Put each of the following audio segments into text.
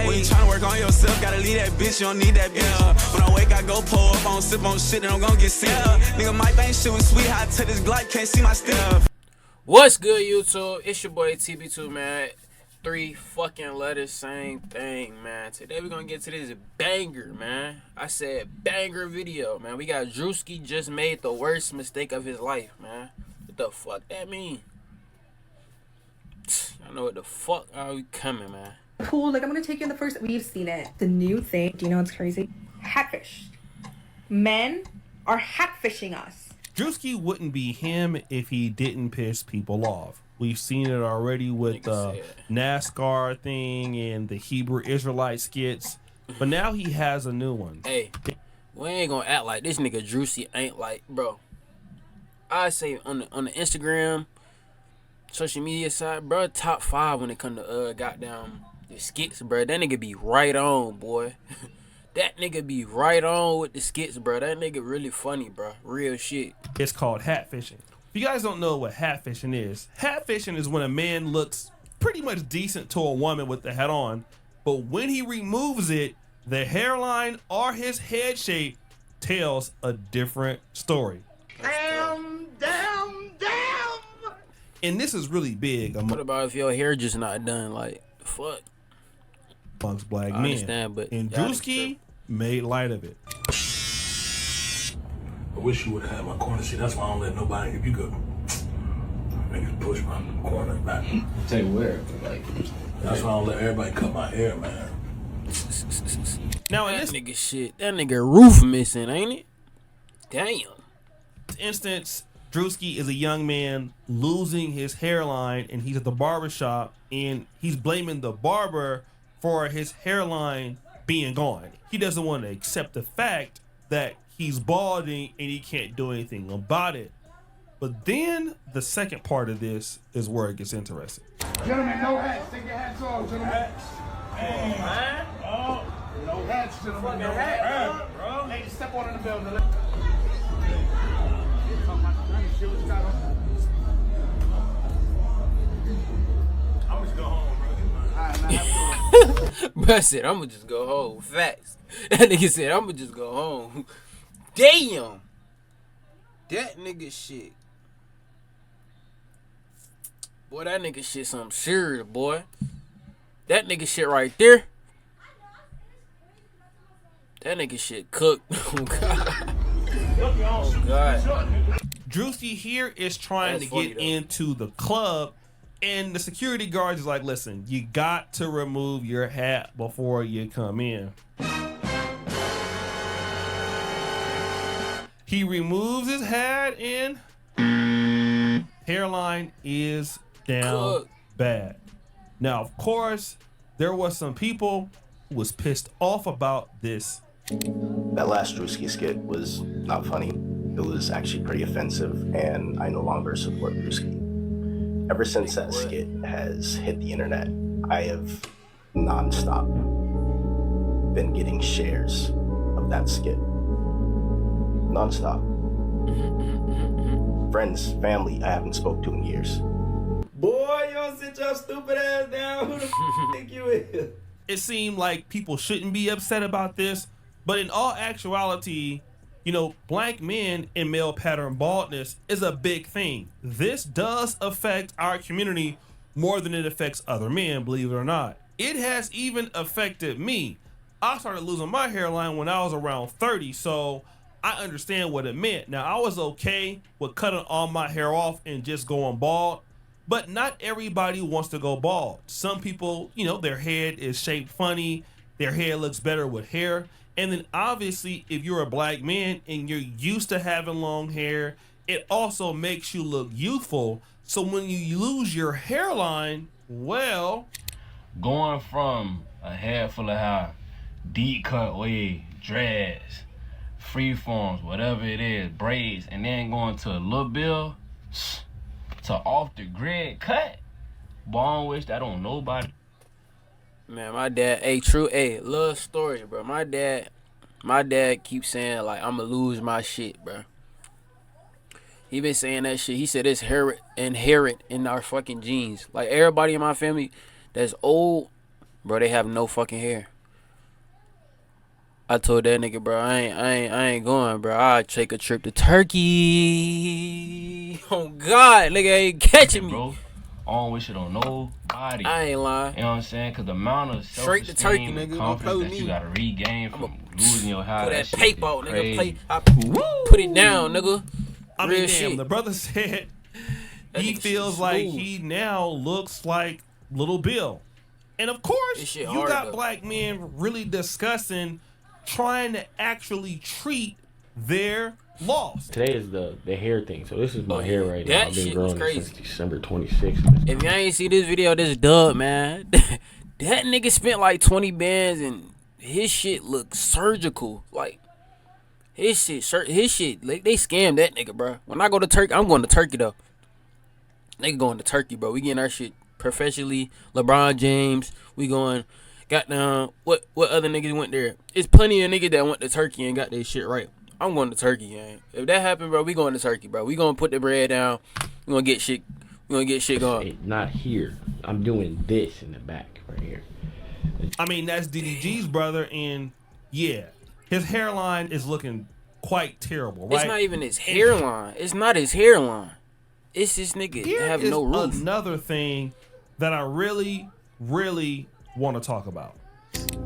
When you tryna work on yourself, gotta leave that bitch, you don't need that bitch. Yeah. When I wake, I go pull up on sip on shit, and I'm gonna get sick. Yeah. Nigga, Mike ain't shooting sweet, high to this Glock, can't see my stick. What's good, YouTube? It's your boy TB2, man. 3 fucking letters, same thing, man. Today we're gonna get to this banger, man. I said banger video, man. We got Druski just made the worst mistake of his life, man. What the fuck that mean? I know what the fuck are we coming, man. Cool, like I'm gonna take you in the first. We've seen it. The new thing. Do you know what's crazy? Hatfish. Men are hatfishing us. Druski wouldn't be him if he didn't piss people off. We've seen it already with the NASCAR thing and the Hebrew Israelite skits, but now he has a new one. Hey, we ain't gonna act like this nigga Druski ain't like, bro. I say on the Instagram, social media side, bro, top 5 when it come to goddamn the skits, bro. That nigga be right on, boy. That nigga be right on with the skits, bro. That nigga really funny, bro. Real shit. It's called hatfishing. If you guys don't know what hatfishing is when a man looks pretty much decent to a woman with the hat on, but when he removes it, the hairline or his head shape tells a different story. Damn. And this is really big. What about if your hair just not done? Like, fuck. Amongst black I men. understand, but and Druski made light of it. I wish you would have had my corner seat. That's why I don't let nobody, if you could make it push my corner back. Tell you where, like. That's why I don't let everybody cut my hair, man. Now in that this nigga shit, that nigga roof missing, ain't it? Damn. instance, Druski is a young man losing his hairline, and he's at the barbershop, and he's blaming the barber for his hairline being gone. He doesn't want to accept the fact that he's balding and he can't do anything about it. But then the second part of this is where it gets interesting. Gentlemen, no hats. Take your hats off, gentlemen. Hats. Hey, man. Oh, no hats, gentlemen. No hats, bro. Ladies, step on in the building. I'm just go home, bro. Bruh said, I'ma just go home. Facts. That nigga said, I'ma just go home. Damn. That nigga shit. Boy, that nigga shit something serious, boy. That nigga shit right there. That nigga shit cooked. Oh, God. Oh, God. Druski here is trying to get into the club, and the security guard is like, listen, you got to remove your hat before you come in. He removes his hat, and hairline is down bad. Now, of course, there was some people who was pissed off about this. That last Druski skit was not funny. It was actually pretty offensive, and I no longer support Druski. Ever since that skit has hit the internet, I have non-stop been getting shares of that skit. Non-stop. Friends, family I haven't spoke to in years. Boy, you don't sit your stupid ass down. Who the think you is? It seemed like people shouldn't be upset about this, but in all actuality, you know, black men and male pattern baldness is a big thing. This does affect our community more than it affects other men, believe it or not. It has even affected me. I started losing my hairline when I was around 30, so I understand what it meant. Now, I was okay with cutting all my hair off and just going bald, but not everybody wants to go bald. Some people, you know, their head is shaped funny, their head looks better with hair. And then obviously, if you're a black man and you're used to having long hair, it also makes you look youthful. So when you lose your hairline, well, Going from a head full of hair, deep cut wave, dreads, free forms, whatever it is, braids, and then going to a little bill to off the grid cut. Boy, I don't wish that on nobody. Man, my dad, little story, bro. My dad keeps saying, like, I'ma lose my shit, bro. He been saying that shit. He said it's inherent in our fucking genes. Like, everybody in my family that's old, Bro, they have no fucking hair. I told that nigga, bro, I ain't going, bro. I'll take a trip to Turkey. Oh God, nigga ain't catching me. Bro, I don't wish it on nobody. I ain't lying. You know what I'm saying? Cause the amount of Straight to Turkey, self-esteem and nigga. Don't play confidence with that me. you gotta regain from losing your house. Put that shit paper is out, nigga. crazy. Put it down, nigga. I Real mean, damn, shit. the brother said That he nigga feels shit like smooth. he now looks like Little Bill. And of course, This shit you hard, got though. black men really discussing trying to actually treat their loss. Today is the hair thing. So this is my Oh, hair yeah. right That now. I've been shit was growing it crazy. since December 26th. If y'all ain't see this video, this dub, man. That nigga spent like 20 bands and his shit look surgical. Like, his shit, like, they scammed that nigga, bro. When I go to Turkey, I'm going to Turkey, though. Nigga going to Turkey, bro. We getting our shit professionally. LeBron James, we going, goddamn, what other niggas went there? It's plenty of niggas that went to Turkey and got their shit right. I'm going to Turkey, gang. If that happened, bro, we going to Turkey, bro. We gonna put the bread down. We gonna get shit going. Hey, not here. I'm doing this in the back right here. I mean, that's DDG's brother, and yeah, his hairline is looking quite terrible, right? It's not even his hairline. It's not his hairline. It's this nigga Here that have is no roof. another thing that I really, really want to talk about.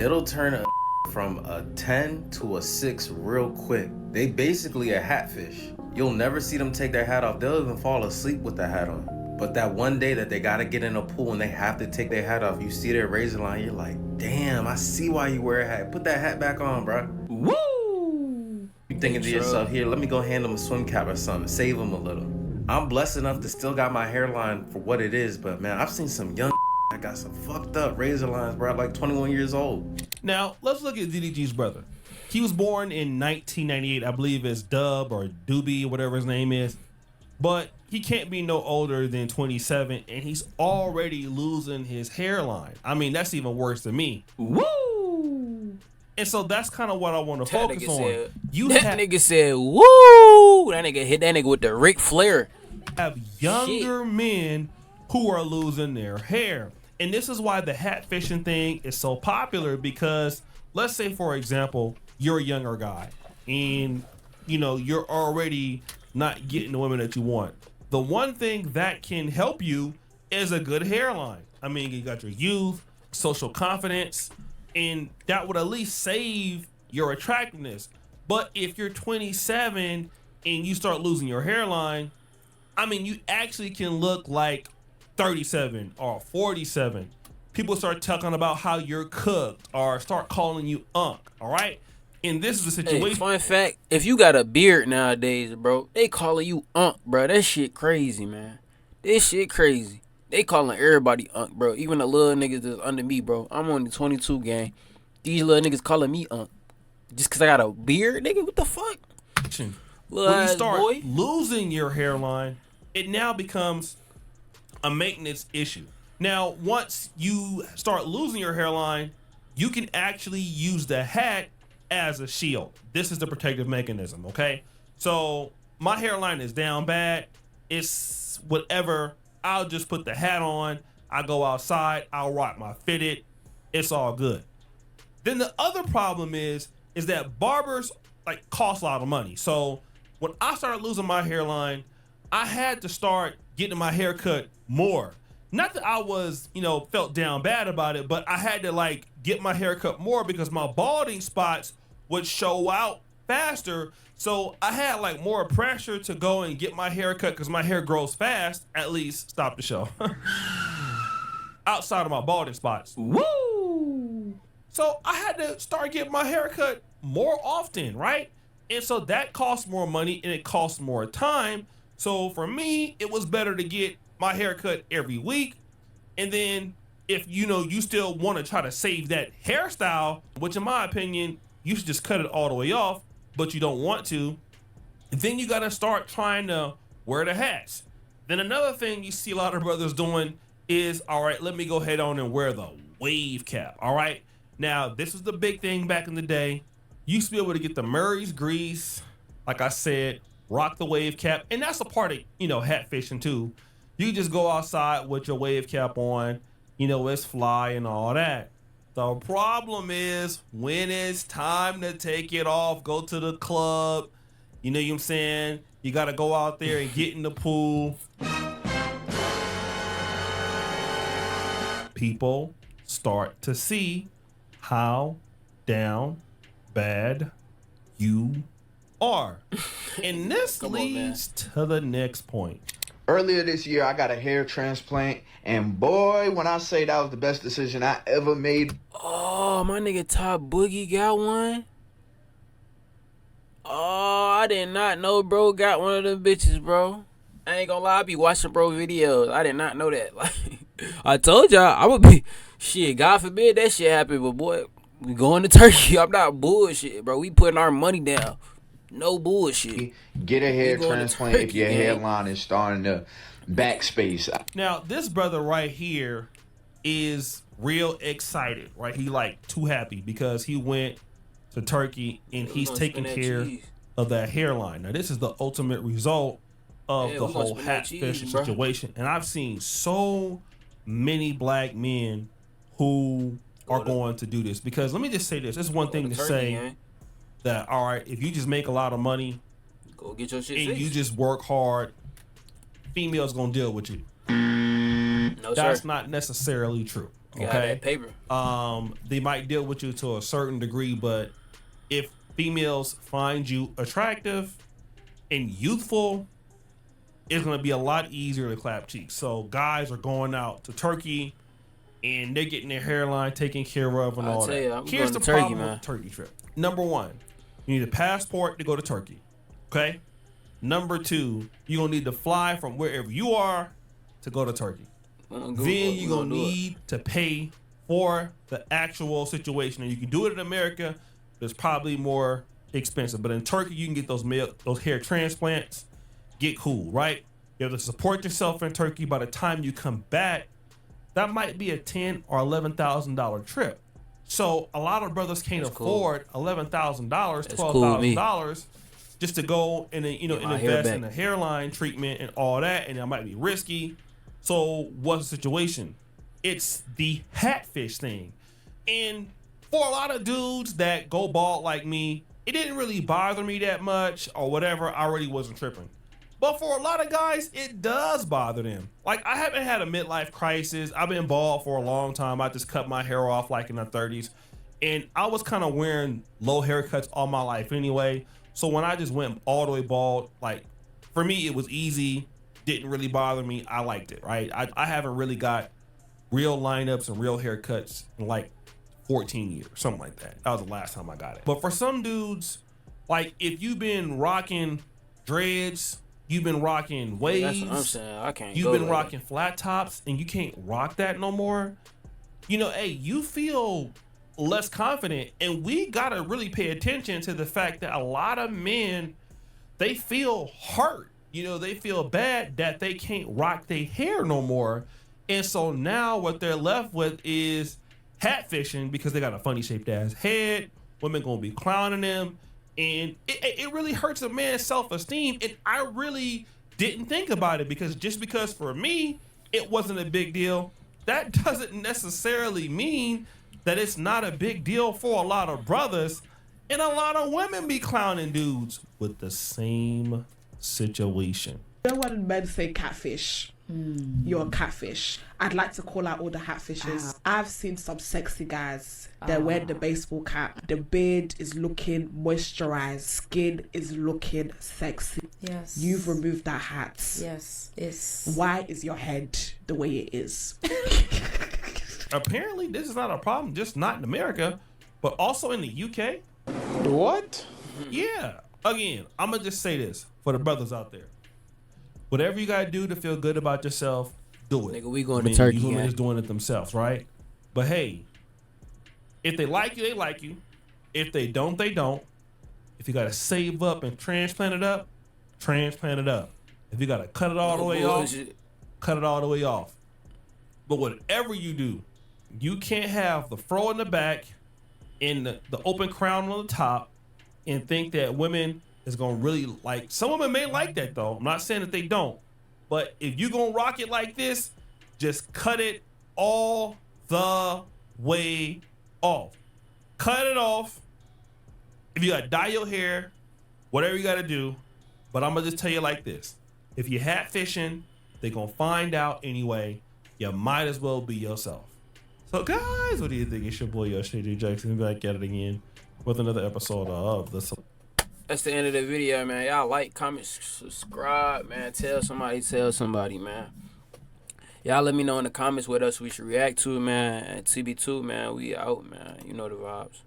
It'll turn a from a 10 to a 6 real quick. They basically a hatfish. You'll never see them take their hat off. They'll even fall asleep with the hat on. But that one day that they gotta get in a pool and they have to take their hat off, you see their razor line, you're like, damn, I see why you wear a hat. Put that hat back on, bro. Woo! You thinking to yourself, here, let me go hand them a swim cap or something, save them a little. I'm blessed enough to still got my hairline for what it is, but man, I've seen some young that got some fucked up razor lines, bro, like 21 years old. Now, let's look at DDG's brother. He was born in 1998, I believe it's Dub or Doobie, whatever his name is. But he can't be no older than 27, and he's already losing his hairline. I mean, that's even worse than me. Woo! And so that's kind of what I want to focus on. Nigga said, woo! That nigga hit that nigga with the Ric Flair. Have younger men who are losing their hair. And this is why the hat fishing thing is so popular, because let's say, for example, you're a younger guy and, you know, you're already not getting the women that you want. The one thing that can help you is a good hairline. I mean, you got your youth, social confidence, and that would at least save your attractiveness. But if you're 27 and you start losing your hairline, I mean, you actually can look like 37 or 47. People start talking about how you're cooked or start calling you unk, all right? And this is the situation. Hey, fun fact, if you got a beard nowadays, bro, they calling you unk, bro. That shit crazy, man. This shit crazy. They calling everybody unk, bro. Even the little niggas that's under me, bro. I'm on the 22 gang. These little niggas calling me unk. Just because I got a beard, nigga? What the fuck? Little When you ass start boy. losing your hairline, it now becomes a maintenance issue. Now, once you start losing your hairline, you can actually use the hat as a shield. This is the protective mechanism, okay? So my hairline is down bad. It's whatever. I'll just put the hat on. I go outside. I'll rock my fitted. It's all good. Then the other problem is that barbers like cost a lot of money. So when I started losing my hairline, I had to start getting my hair cut more. Not that I was, felt down bad about it, but I had to like get my hair cut more because my balding spots would show out faster. So I had like more pressure to go and get my hair cut because my hair grows fast. At least stop the show. Outside of my balding spots. Woo! So I had to start getting my hair cut more often, right? And so that costs more money and it costs more time. So for me, it was better to get my hair cut every week. And then if you still want to try to save that hairstyle, which in my opinion, you should just cut it all the way off, but you don't want to, then you got to start trying to wear the hats. Then another thing you see a lot of brothers doing is, all right, let me go ahead on and wear the wave cap. All right. Now, this is the big thing back in the day. You used to be able to get the Murray's grease, like I said, rock the wave cap. And that's a part of, hat fishing too. You just go outside with your wave cap on, it's fly and all that. The problem is when it's time to take it off, go to the club. You know what I'm saying? You got to go out there and get in the pool. People start to see how down bad you are. And this leads to the next point. Earlier this year, I got a hair transplant, and boy, when I say that was the best decision I ever made. Oh, my nigga Top Boogie got one. Oh, I did not know bro got one of them bitches, bro. I ain't gonna lie, I be watching bro videos. I did not know that. Like, I told y'all, I would be, shit, God forbid that shit happen, but boy, we going to Turkey. I'm not bullshit, bro. We putting our money down. No bullshit. Get a hair transplant if your hairline is starting to backspace. Now, this brother right here is real excited, right? He like too happy because he went to Turkey and he's taking care of that hairline. Now, this is the ultimate result of the whole hat fishing situation. And I've seen so many black men who are going to do this because let me just say this. This is one thing to say that, all right, if you just make a lot of money, go get your shit and fixed. you just work hard, females gonna deal with you. No, That's sir. not necessarily true. You got Okay, that paper. they might deal with you to a certain degree, but if females find you attractive and youthful, it's gonna be a lot easier to clap cheeks. So guys are going out to Turkey and they're getting their hairline taken care of and all that. Here's the problem with the Turkey trip. Number one, you need a passport to go to Turkey. Okay. Number two, you're gonna need to fly from wherever you are to go to Turkey. Then you're gonna need to pay for the actual situation. And you can do it in America, but it's probably more expensive. But in Turkey, you can get those hair transplants, get cool, right? You have to support yourself in Turkey. By the time you come back, that might be a $10,000 or $11,000 trip. So a lot of brothers can't afford $11,000, $12,000 just to go and invest in a hairline treatment and all that, and it might be risky. So what's the situation? It's the hatfish thing. And for a lot of dudes that go bald like me, it didn't really bother me that much or whatever. I really wasn't tripping. But for a lot of guys, it does bother them. Like, I haven't had a midlife crisis. I've been bald for a long time. I just cut my hair off like in the 30s. And I was kind of wearing low haircuts all my life anyway. So when I just went all the way bald, like, for me, it was easy. Didn't really bother me. I liked it, right? I haven't really got real lineups and real haircuts in like 14 years, something like that. That was the last time I got it. But for some dudes, like, if you've been rocking dreads, you've been rocking waves, that's what I'm saying. I can't. You've been rocking flat tops, and you can't rock that no more. You know, hey, you feel less confident, and we gotta really pay attention to the fact that a lot of men, they feel hurt. You know, they feel bad that they can't rock their hair no more, and so now what they're left with is hat fishing because they got a funny shaped ass head. Women gonna be clowning them. And it really hurts a man's self-esteem. And I really didn't think about it because for me, it wasn't a big deal. That doesn't necessarily mean that it's not a big deal for a lot of brothers. And a lot of women be clowning dudes with the same situation. You know when men say catfish? You're a catfish. I'd like to call out all the catfishes. I've seen some sexy guys. They're wearing the baseball cap. The beard is looking moisturized. Skin is looking sexy. Yes. You've removed that hat. Yes. It's... Why is your head the way it is? Apparently, this is not a problem, just not in America, but also in the UK. What? Yeah. Again, I'm going to just say this for the brothers out there. Whatever you gotta do to feel good about yourself, do it. Nigga, we going to Turkey. These women is doing it themselves, right? But hey, if they like you, they like you. If they don't, they don't. If you gotta save up and transplant it up, transplant it up. If you gotta cut it all the way off, cut it all the way off. But whatever you do, you can't have the fro in the back and the open crown on the top and think that women is gonna really like. Some women may like that though. I'm not saying that they don't, but if you gonna rock it like this, just cut it all the way off. Cut it off. If you gotta dye your hair, whatever you gotta do. But I'm gonna just tell you like this. If you're hat fishing, they're gonna find out anyway. You might as well be yourself. So guys, what do you think? It's your boy Yoshi J. Jackson back at it again with another episode of the. That's the end of the video, man. Y'all like, comment, subscribe, man. Tell somebody, man. Y'all let me know in the comments what else we should react to, man. And TB2, man, we out, man. You know the vibes.